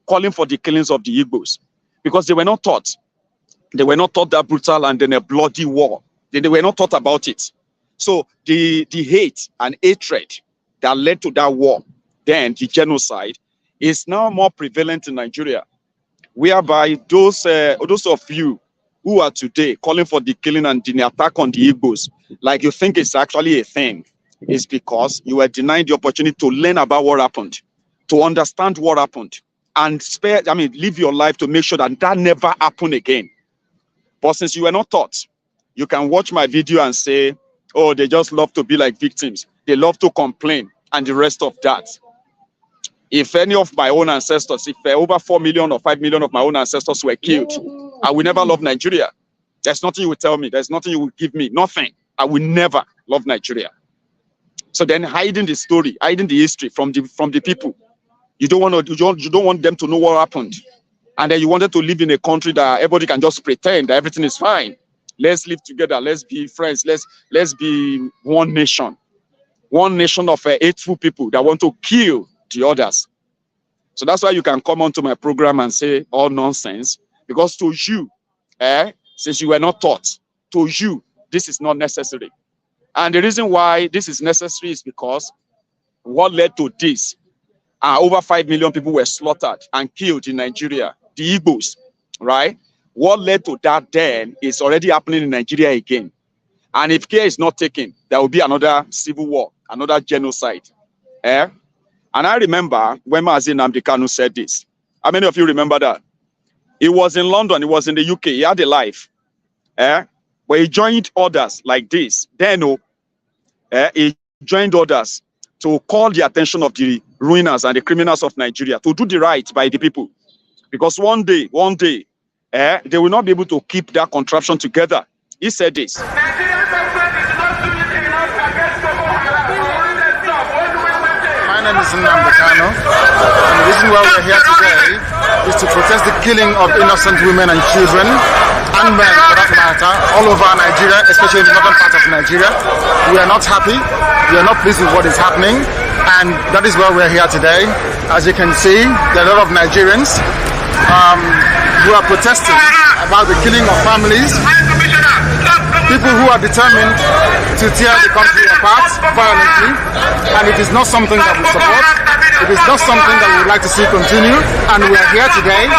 calling for the killings of the Igbos because they were not taught. They were not taught that brutal and then a bloody war. They were not taught about it. So the hate and hatred that led to that war, then the genocide, is now more prevalent in Nigeria, whereby those of you who are today calling for the killing and the attack on the Igbos, like you think it's actually a thing, is because you were denied the opportunity to learn about what happened, to understand what happened, and live your life to make sure that that never happened again. But since you were not taught, you can watch my video and say, oh, they just love to be like victims. They love to complain and the rest of that. If any of my own ancestors, if over 4 million or 5 million of my own ancestors were killed, I will never love Nigeria. There's nothing you will tell me. There's nothing you will give me. Nothing. I will never love Nigeria. So then hiding the story, hiding the history from the people. You don't want them to know what happened. And then you wanted to live in a country that everybody can just pretend that everything is fine. Let's live together. Let's be friends. Let's be one nation. One nation of hateful people that want to kill the others. So that's why you can come onto my program and say all nonsense. Because to you, since you were not taught, to you, this is not necessary. And the reason why this is necessary is because what led to this? Over 5 million people were slaughtered and killed in Nigeria. The Igbos, right? What led to that then is already happening in Nigeria again. And if care is not taken, there will be another civil war, another genocide. And I remember when Mazi Nnamdi Kanu said this. How many of you remember that? He was in London, he was in the UK, he had a life. But he joined others like this. Then he joined others to call the attention of the ruiners and the criminals of Nigeria, to do the right by the people. Because one day, they will not be able to keep that contraption together. He said this. My name is Nnamdi Kanu, and the reason why we're here today is to protest the killing of innocent women and children, and men for that matter, all over Nigeria, especially in the northern part of Nigeria. We are not happy, we are not pleased with what is happening, and that is why we're here today. As you can see, there are a lot of Nigerians who are protesting about the killing of families, people who are determined to tear the country apart violently, and it is not something that we support. It is not something that we would like to see continue, and we are here today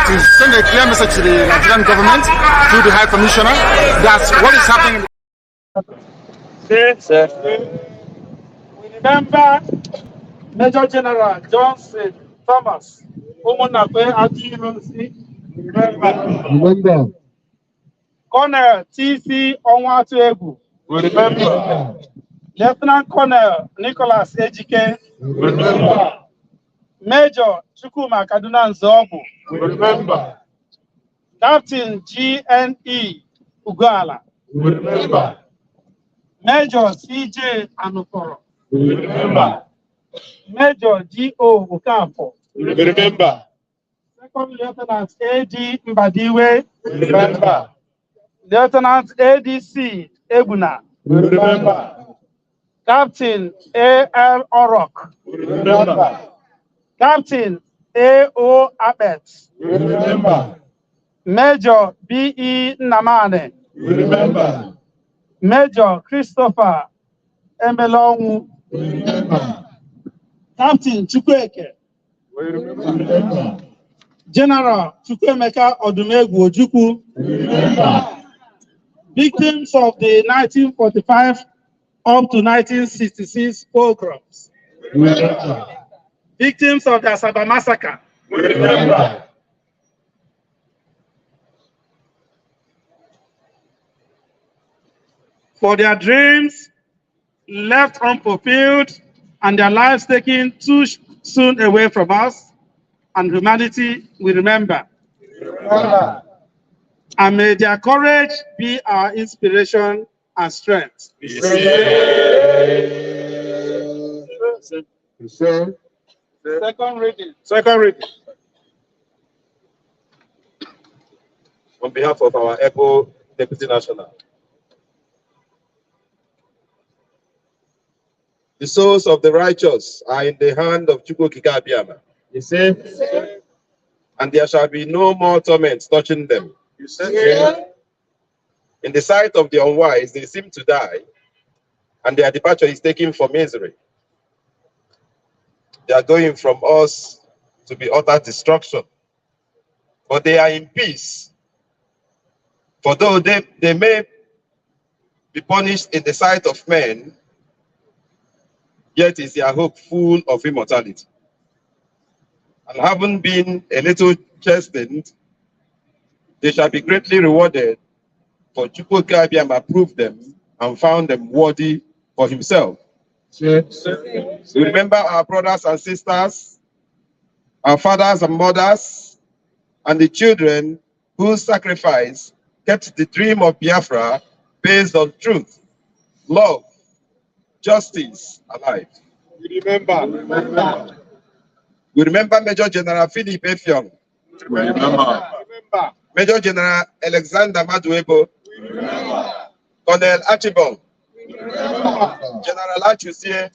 to send a clear message to the Nigerian government through the High Commissioner that what is happening. We remember Major General Johnson Thomas. Remember. Colonel T.C. Onwatuegwu. Remember. Lieutenant Colonel Nicholas Ejike. Remember. Major Chukwuma Kaduna Nzobu. Remember. Captain G.N.E. Ugala. Remember. Major C.J. Anuforo. Remember. Major G.O. Okafor. Remember. Second Lieutenant A.D. Mbadiwe. Remember. Lieutenant A.D.C. Ebuna. Remember. Captain A.L. Orok. Remember. Captain A.O. Abet. Remember. Major B.E. Namane. Remember. Major Christopher Emelonwu. Remember. Captain Chukwueke. Remember. General Chukwemeka Odumegwu Ojukwu. Remember. Victims of the 1945 up to 1966 pogroms. Remember. Victims of the Asaba massacre. Remember. For their dreams left unfulfilled and their lives taken too soon away from us, and humanity we remember. Remember. And may their courage be our inspiration and strength. Second reading. On behalf of our EPO Deputy National. The souls of the righteous are in the hand of Chukwu Okike Abiyama. You say? and there shall be no more torment touching them. You said it. In the sight of the unwise, they seem to die, and their departure is taken for misery. They are going from us to be utter destruction. But they are in peace. For though they may be punished in the sight of men, yet is their hope full of immortality. And having been a little chastened, they shall be greatly rewarded, for Chukwukabiam approved them and found them worthy for himself. Yes. We remember our brothers and sisters, our fathers and mothers, and the children whose sacrifice kept the dream of Biafra based on truth, love, justice alive. We remember. We remember Major General Philip Effiong, We remember. Major General Alexander Maduebo, Colonel Archibald, General Achusie,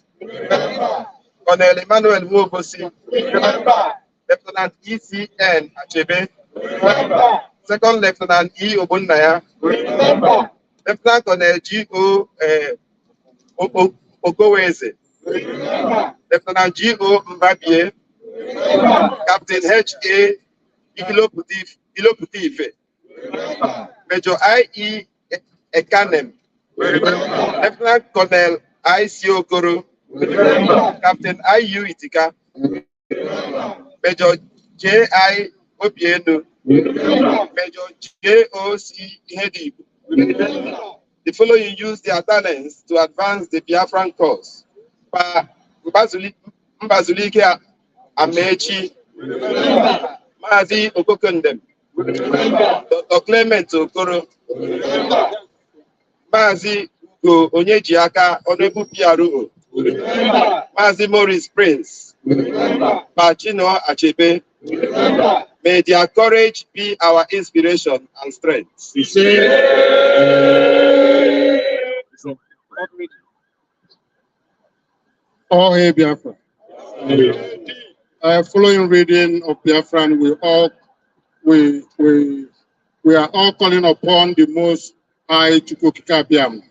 Colonel Emmanuel Mwobosi, Lieutenant ECN Achebe, Second Lieutenant E. Obunnaya, Lieutenant Colonel G.O. Ogoweze, Lieutenant G.O. Mbabie, Captain H.A. Iloputive, Major I.E. Ekanem, Lieutenant Colonel I.C. Okoro, Captain I.U. Itika, Major J.I. Obienu, Major J.O.C. Hedi. The following use their talents to advance the Biafran cause. Mbazulike Amechi, Mazi Okokondem, Dr. Clement Okoro, Mazi Ugo Onyejiaka, Honorable PRO, Mazi Maurice Prince, Pachino Achebe. May their courage be our inspiration and strength. All hail Biafra. Following reading of Biafran, we are all calling upon the Most High Chukwukabiam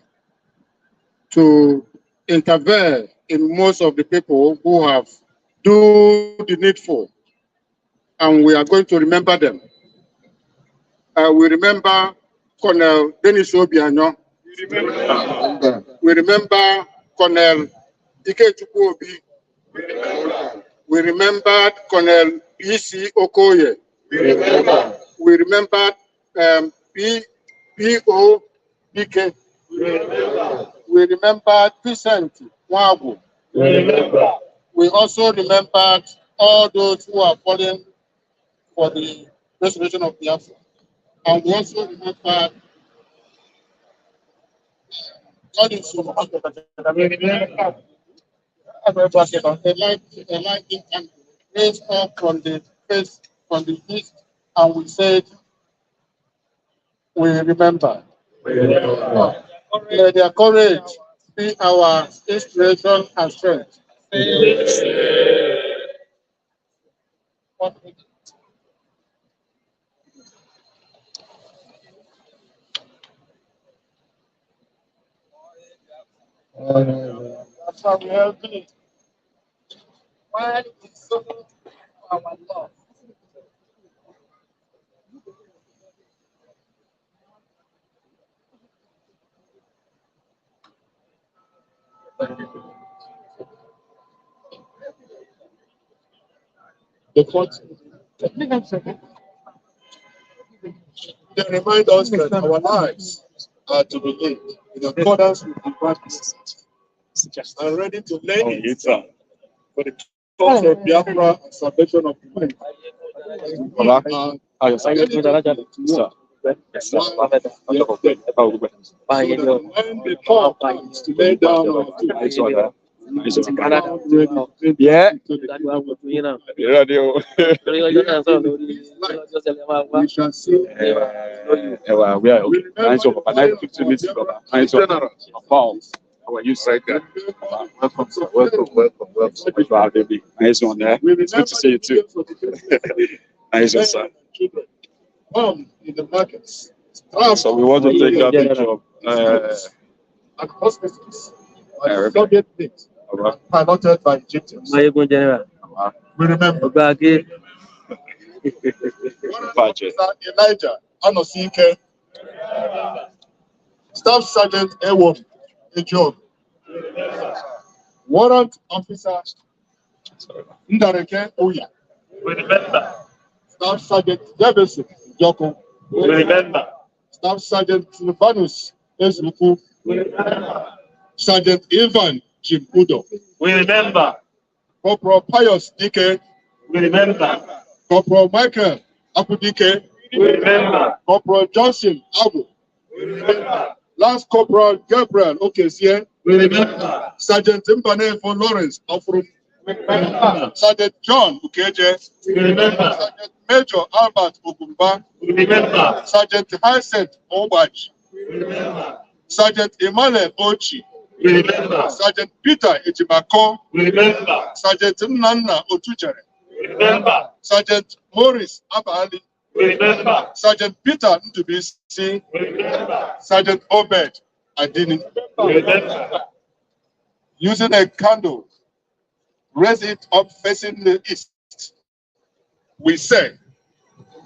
to intervene in most of the people who have do the needful, and we are going to remember them. We remember Colonel Dennis Obiano. We remember Colonel Ike Chukwuobi. We remembered Colonel E.C. Okoye. We remembered P.O. Dike. We remembered Vincent Wabu. We also remembered all those who are falling for the restoration of Biafra. And we also remembered a light raised up from the face from the east, and we said, we remember. May their courage be our inspiration and strength. That's how we have been. Why is so our love? The court, they remind us that our lives are to be lived in accordance with the practices and ready to lay it for the cause of Biafra and salvation of the mind. To lay down Yeah. we shall see We are okay. Nice of a nice 15 minutes. Nice of how are you, sir? Welcome, sir. Welcome. Nice one there. It's good to see you too. Nice one, sir. Children. In the markets. So we want to take that picture. And hospitals. Soviet things. Piloted by Egyptians. We remember. Elijah Anosike. Staff Sergeant Ewon Ejob. Warrant Officer Ndareke Oya. We remember. Staff Sergeant Jefferson Joko. We remember. Staff Sergeant Silvanus Ezruku. We remember. Sergeant Ivan Jim Udo. We remember. Corporal Pius Dike. We remember. Corporal Michael Apudike. We remember. Corporal Johnson Abu. We remember. Last Corporal Gabriel Okesie. We remember. Sergeant Mbane von Lawrence Afrum. We remember. Sergeant John Ukeje. We remember. Sergeant Major Albert Ogumba. We remember. Sergeant Hyacinth Obaj. We remember. Sergeant Emmanuel Ochi. We remember. Sergeant Peter Ejimako. We remember. Sergeant Nana Otujere. We remember. Sergeant Morris Abali. We remember. Sergeant Peter Ndubisi. We remember. Sergeant Obed Adini. We remember. Using a candle, raise it up facing the east. We say,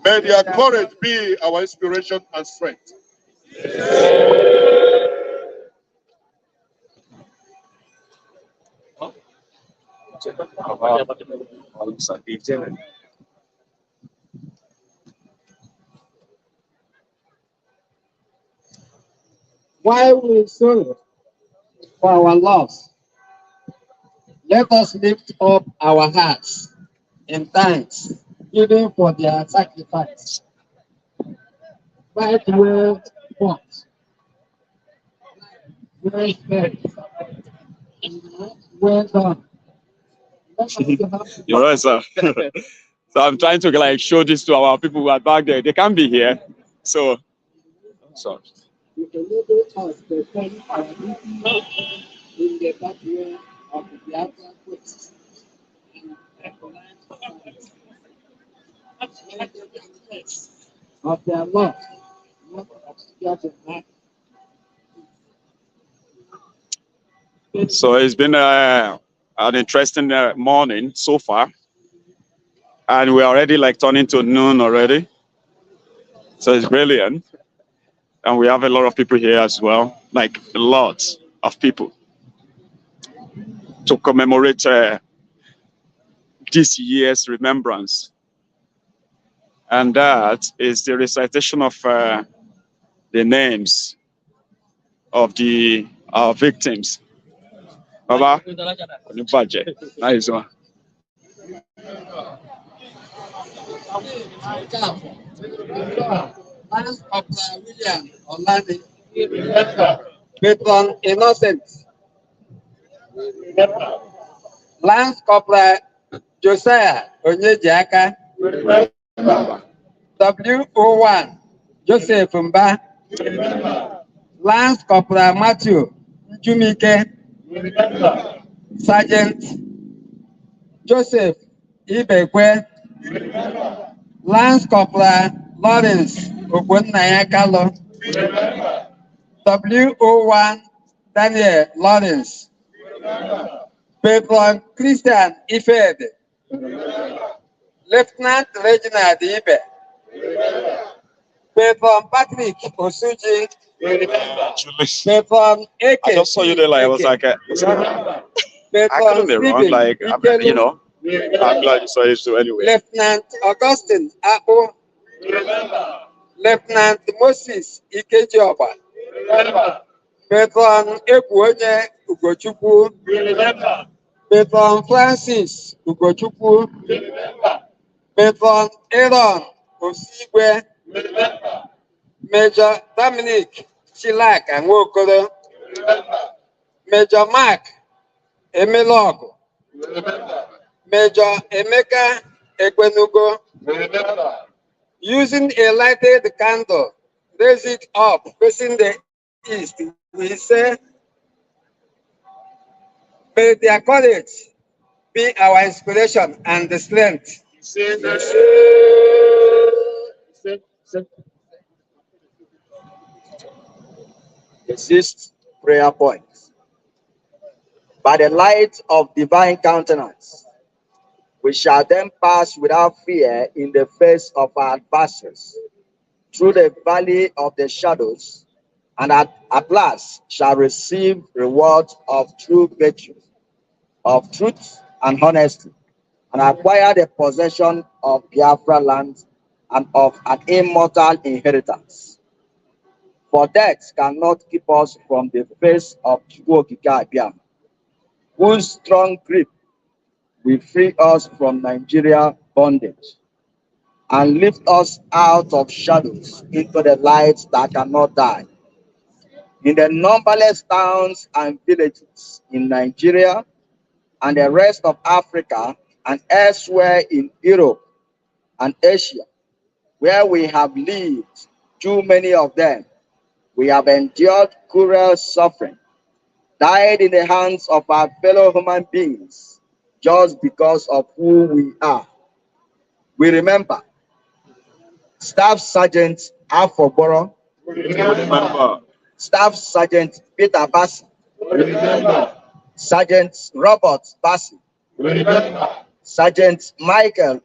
may their courage be our inspiration and strength. While we sorrow for our loss, let us lift up our hearts in thanks, even for their sacrifice. Fight well fought, well fed, well done. You're right, sir. So I'm trying to like show this to our people who are back there. They can't be here. So You enable us to defend our duty in the battle of the Biafra quest and recognize of their love, not of just a So it's been an interesting morning so far, and we're already like turning to noon already. So it's brilliant, and we have a lot of people here as well, like a lot of people to commemorate this year's remembrance, and that is the recitation of the names of the victims. Baba, budget. Nice one. Lance Corporal William Olani, Patron Innocent, Lance Corporal Josiah Onyejiaka, WO1 Joseph Mba, Lance Corporal Matthew Njumike, Sergeant Joseph Ibekwe, Lance Corporal Lawrence Ogbonnayakalo, WO1 Daniel Lawrence, Patron Christian Ifede, Lieutenant Reginald Ibe, Patron Patrick Osuji, Patron AK. I just saw you there, like I was like, I couldn't be wrong, like you know. I'm glad you saw it too anyway. Lieutenant Augustine Apo, Lieutenant Moses Ikejioba, Patron Ekwonye Ugochukwu, Patron Francis Ugochukwu, Patron Aaron Osigwe, Major Dominic Chilak Anwokoro, Major Mark Emelogo, Major Emeka Ekwenugo. Using a lighted candle, raise it up facing the east. We say, may their courage be our inspiration and the strength. The sixth prayer point. By the light of divine countenance, we shall then pass without fear in the face of our adversaries through the valley of the shadows, and at last shall receive rewards of true virtue, of truth and honesty, and acquire the possession of Biafra land and of an immortal inheritance. For death cannot keep us from the face of Chukwu, whose strong grip will free us from Nigeria bondage and lift us out of shadows into the light that cannot die. In the numberless towns and villages in Nigeria and the rest of Africa and elsewhere in Europe and Asia, where we have lived, too many of them, we have endured cruel suffering, died in the hands of our fellow human beings just because of who we are. We remember Staff Sergeant Afoboro, Remember. Staff Sergeant Peter Bassi, Remember. Sergeant Robert Bassi, Remember. Sergeant Michael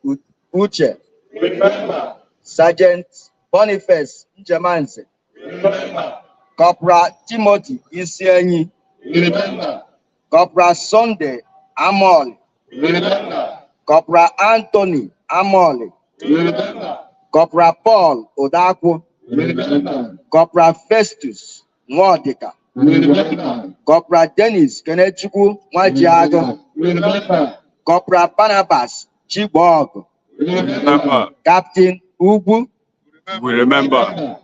Uche, Remember. Sergeant Boniface Njemanze, Remember. Corporal Timothy Isienyi, Remember. Corporal Sunday Amoli, Remember. Corporal Anthony Amoli, Remember. Corporal Paul Odakwo, Remember. Corporal Festus Nwadika, Remember. Corporal Dennis Kenechukwu Nwajiago, Remember. Corporal Barnabas Chibog, Remember. Captain Ugwu, We remember.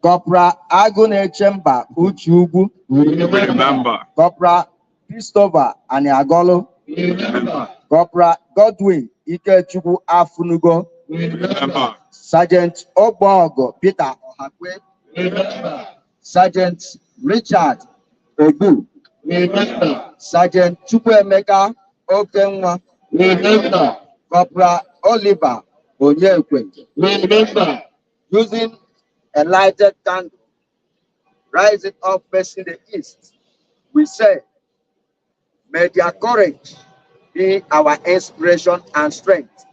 Corporal Agunechemba Uche We remember. Corporal Christopher Aniagolo, Remember. Corporal Godwin Ikechukwu Afunugo, Remember. Sergeant Obogo Peter Ohakwe, Remember. Sergeant Richard Ogu, Remember. Sergeant Chukwuemeka Okenwa, Remember. Corporal Oliver Onyekwe. Remember. Using a lighted candle, rising up facing the east, we say, may their courage be our inspiration and strength.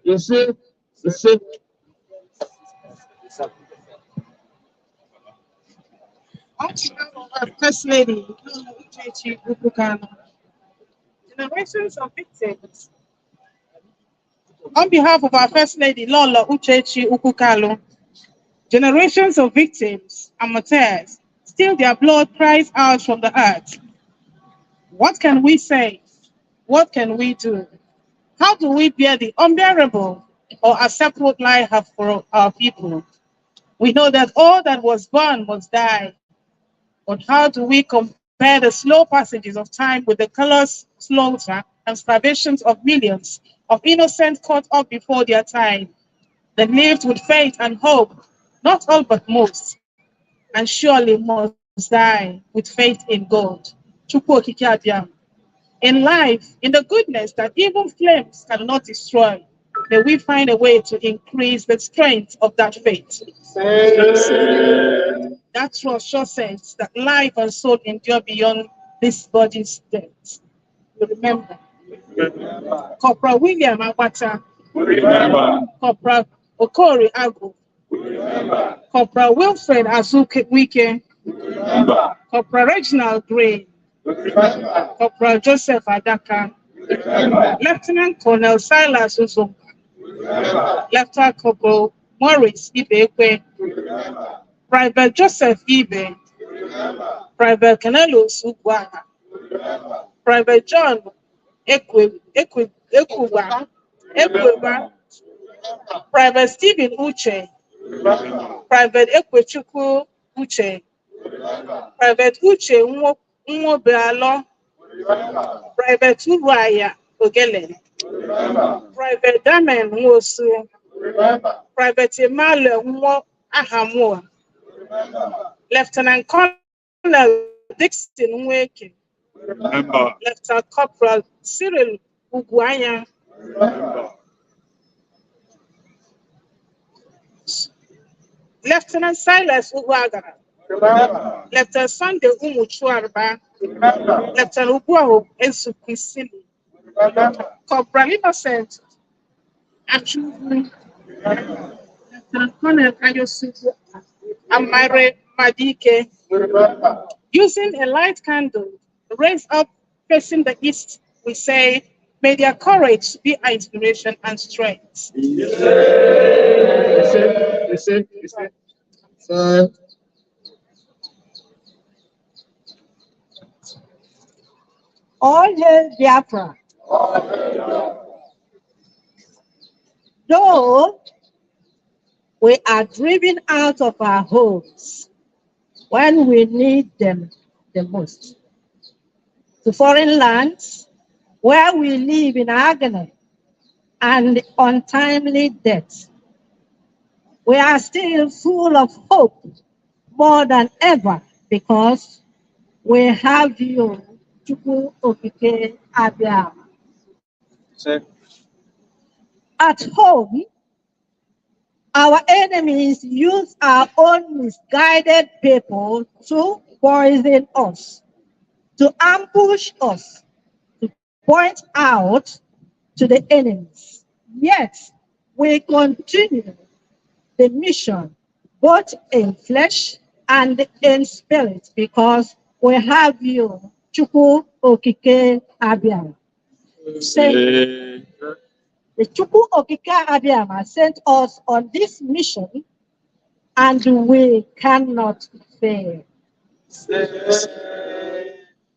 You see, On behalf of our First Lady, Uchechi Ukukano, generations of victims. On behalf of our First Lady, Lola Uchechi Ukukalo, generations of victims and martyrs, still their blood cries out from the earth. What can we say? What can we do? How do we bear the unbearable or accept what life has for our people? We know that all that was born must die. But how do we compare the slow passages of time with the callous slaughter and starvations of millions of innocents caught up before their time, that lived with faith and hope, not all but most, and surely must die with faith in God? In life, in the goodness that even flames cannot destroy, may we find a way to increase the strength of that faith. That trust sure says that life and soul endure beyond this body's death. You remember. Corporal William Agbata, Corporal Okori Agu, Corporal Wilfred Azuke Wike, Corporal Reginald Gray, Corporal Joseph Adaka, Lieutenant Colonel Silas Uzumba, Lieutenant Corporal Morris Ibekwe, Private Joseph Ibe, Private Canelo Ugwana, Private John Ekuba, Private Stephen Uche, Private Ekwechukwu Uche, Private Uche Nwobealo, Private Uruaya Ogele, Private Damen Nwosu, Private Emmanuel Nwo Ahamua, Lieutenant Colonel Dixon Nweke, Lieutenant Corporal Cyril Uguanya, Lieutenant Silas Uwagara, Lieutenant Sunday Umuchuarba, Lieutenant Uguaho Ensukisili, Corporal Innocent, Achuvri, Lieutenant Colonel Ayosufu, and Myre Madike, using a light candle raised up facing the east, we say, may their courage be our inspiration and strength. All hail Biafra. Though we are driven out of our homes when we need them the most, to foreign lands where we live in agony and untimely death, we are still full of hope more than ever because we have you, Chukwu Okike Abia. At home, our enemies use our own misguided people to poison us, to ambush us, to point out to the enemies. Yet, we continue the mission both in flesh and in spirit because we have you, Chukwu Okike Abia. The Chukwu Okike Abia sent us on this mission and we cannot fail.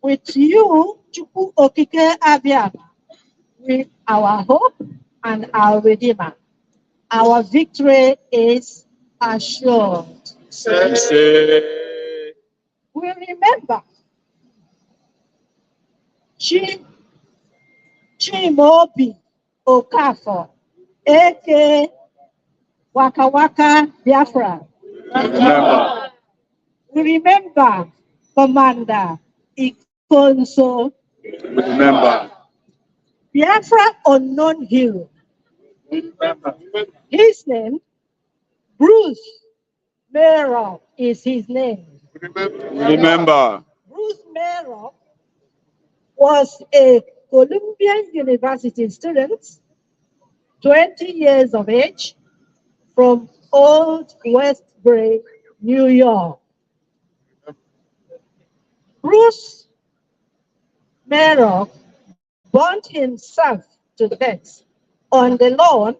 With you, Chukwu Okike Abia, with our hope and our Redeemer, our victory is assured. We remember Chimobi Okafor, aka Waka Waka Biafra. We remember Commander Ikonso. Remember. Biafra unknown hero. His name, Bruce Mero, is his name. Remember. Bruce Mero was a Columbian University student, 20 years of age, from Old Westbury, New York. Bruce Mero burned himself to death on the lawn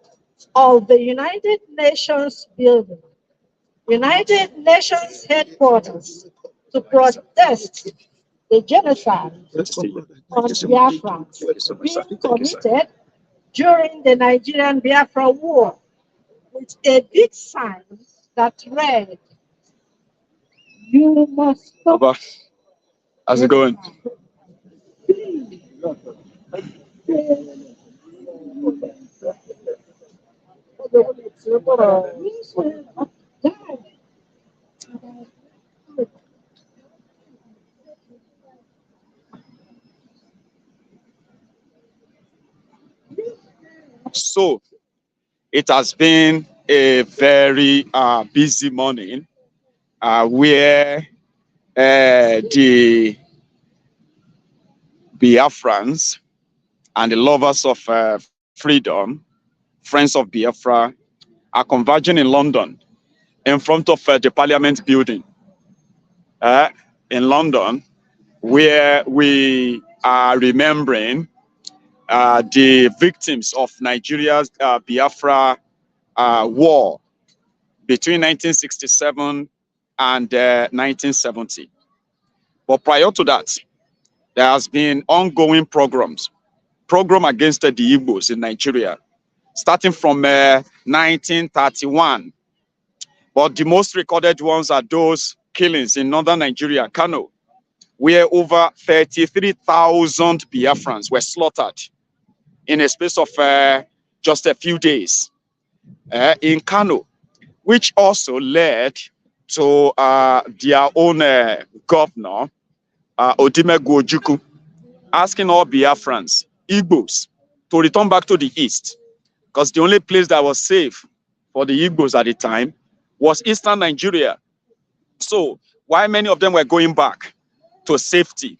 of the United Nations building, United Nations headquarters, to protest the genocide of Biafrans being committed during the Nigerian Biafra War, with a big sign that read, "You must stop." Baba, how's it going? So it has been a very busy morning where the Biafrans and the lovers of freedom, Friends of Biafra, are converging in London in front of the Parliament building in London, where we are remembering the victims of Nigeria's Biafra war between 1967 and 1970. But prior to that, there has been ongoing program against the Igbos in Nigeria, starting from 1931. But the most recorded ones are those killings in northern Nigeria, Kano, where over 33,000 Biafrans were slaughtered in a space of just a few days in Kano, which also led to their own governor, Odimegwu Ojukwu, asking all Biafrans, Igbos, to return back to the east, because the only place that was safe for the Igbos at the time was Eastern Nigeria. So while many of them were going back to safety,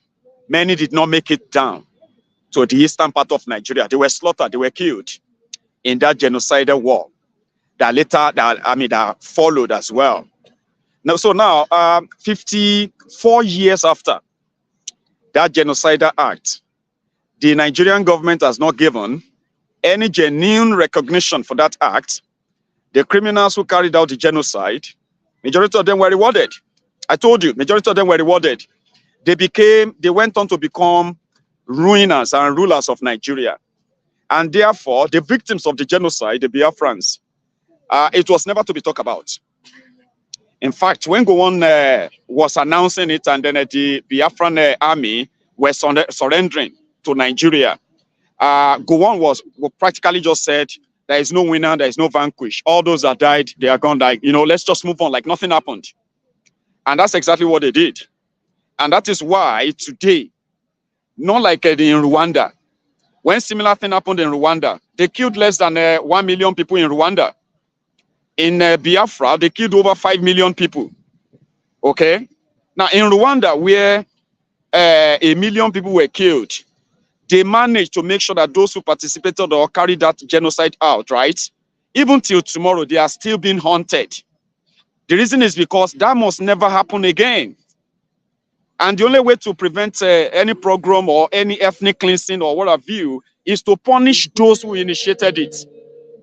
many did not make it down to the eastern part of Nigeria. They were slaughtered, they were killed in that genocidal war that followed as well. Now, so now, 54 years after that genocidal act, the Nigerian government has not given any genuine recognition for that act. The criminals who carried out the genocide, majority of them were rewarded. I told you, majority of them were rewarded. They went on to become ruiners and rulers of Nigeria. And therefore, the victims of the genocide, the Biafrans, it was never to be talked about. In fact, when Gowon was announcing it, and then the Biafran army were surrendering to Nigeria, Gowon was practically just said, there is no winner, there is no vanquish. All those that died, they are gone. Like, let's just move on, like nothing happened. And that's exactly what they did. And that is why today, not like in Rwanda, when similar thing happened in Rwanda, they killed less than 1 million people in Rwanda. In Biafra, they killed over 5 million people. Okay? Now, in Rwanda, where 1 million people were killed, they managed to make sure that those who participated or carried that genocide out, right? Even till tomorrow, they are still being haunted. The reason is because that must never happen again. And the only way to prevent any program or any ethnic cleansing or what have you is to punish those who initiated it,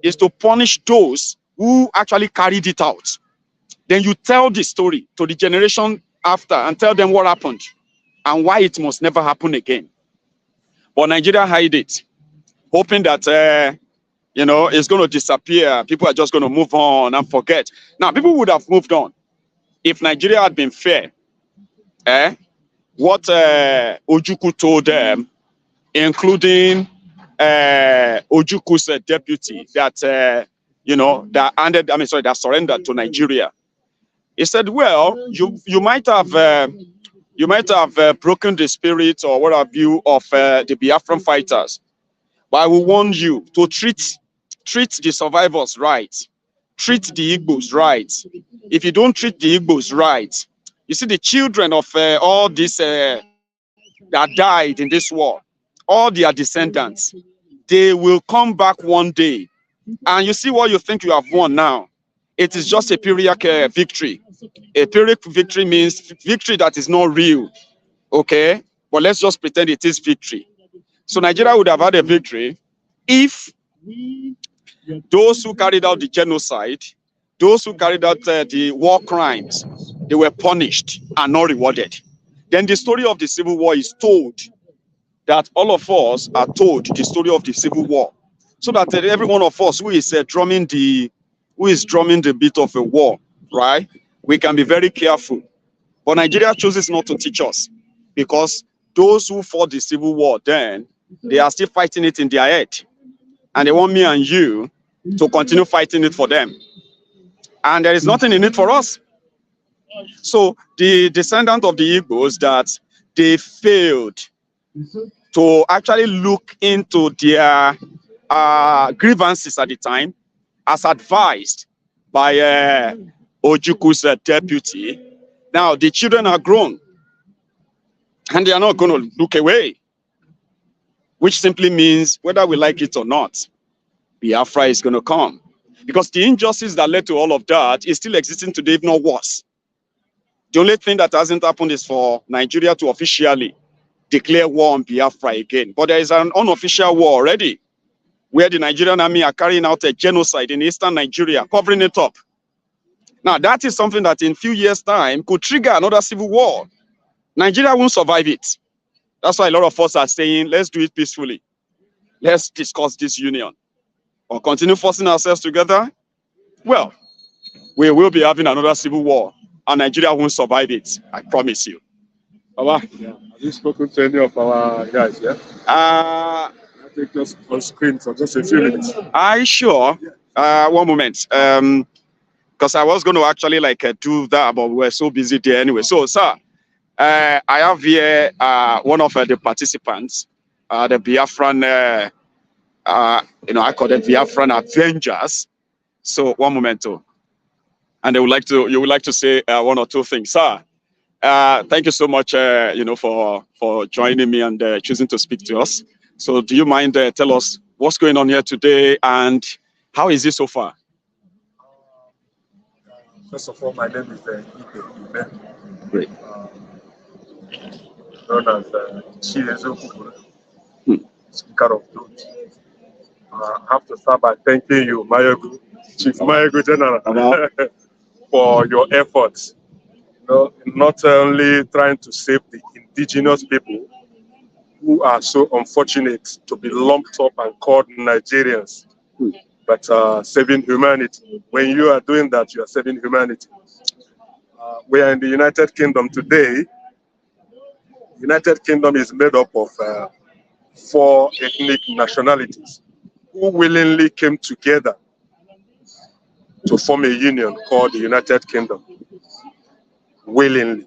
is to punish those who actually carried it out. Then you tell the story to the generation after and tell them what happened and why it must never happen again. But Nigeria hide it, hoping that, it's going to disappear. People are just going to move on and forget. Now, people would have moved on if Nigeria had been fair. What Ojukwu told them, including Ojukwu's deputy that, that surrendered to Nigeria. He said, well, you might have broken the spirit or what have you of the Biafran fighters, but I will warn you to treat the survivors right, treat the Igbos right. If you don't treat the Igbos right, you see the children of all these that died in this war, all their descendants, they will come back one day. And you see what you think you have won now. It is just a Pyrrhic victory. A Pyrrhic victory means victory that is not real. Okay? But let's just pretend it is victory. So Nigeria would have had a victory if those who carried out the genocide, those who carried out the war crimes, they were punished and not rewarded. Then the story of the Civil War is told, that all of us are told the story of the Civil War, so that every one of us who is drumming the beat of a war, right? We can be very careful. But Nigeria chooses not to teach us, because those who fought the Civil War then, they are still fighting it in their head, and they want me and you to continue fighting it for them. And there is nothing in it for us. So the descendant of the Igbos, that they failed to actually look into their grievances at the time, as advised by Ojukwu's deputy. Now the children are grown, and they are not going to look away, which simply means whether we like it or not, Biafra is going to come. Because the injustice that led to all of that is still existing today, if not worse. The only thing that hasn't happened is for Nigeria to officially declare war on Biafra again. But there is an unofficial war already, where the Nigerian army are carrying out a genocide in eastern Nigeria, covering it up. Now, that is something that in a few years' time could trigger another civil war. Nigeria won't survive it. That's why a lot of us are saying, let's do it peacefully. Let's discuss this union. Or continue forcing ourselves together. Well, we will be having another civil war, and Nigeria won't survive it. I promise you. Baba? Yeah. Have you spoken to any of our guys, yeah? I think just on screen for just a few minutes. Sure. One moment. Because I was going to actually do that, but we were so busy there anyway. So, sir, I have here one of the participants, the Biafran, I call them Biafran Avengers. So, one moment, too. and you would like to say one or two things, sir. Thank you so much, for joining me and choosing to speak to us. So, do you mind tell us what's going on here today and how is it so far? First of all, my name is IPOB. Great. Known as Speaker of Truth. I have to start by thanking you, Mayogu, Chief Mayogu General, for your efforts. Not only trying to save the indigenous people who are so unfortunate to be lumped up and called Nigerians, but saving humanity. When you are doing that, you are saving humanity. We are in the United Kingdom today. United Kingdom is made up of 4 ethnic nationalities who willingly came together to form a union called the United Kingdom. Willingly.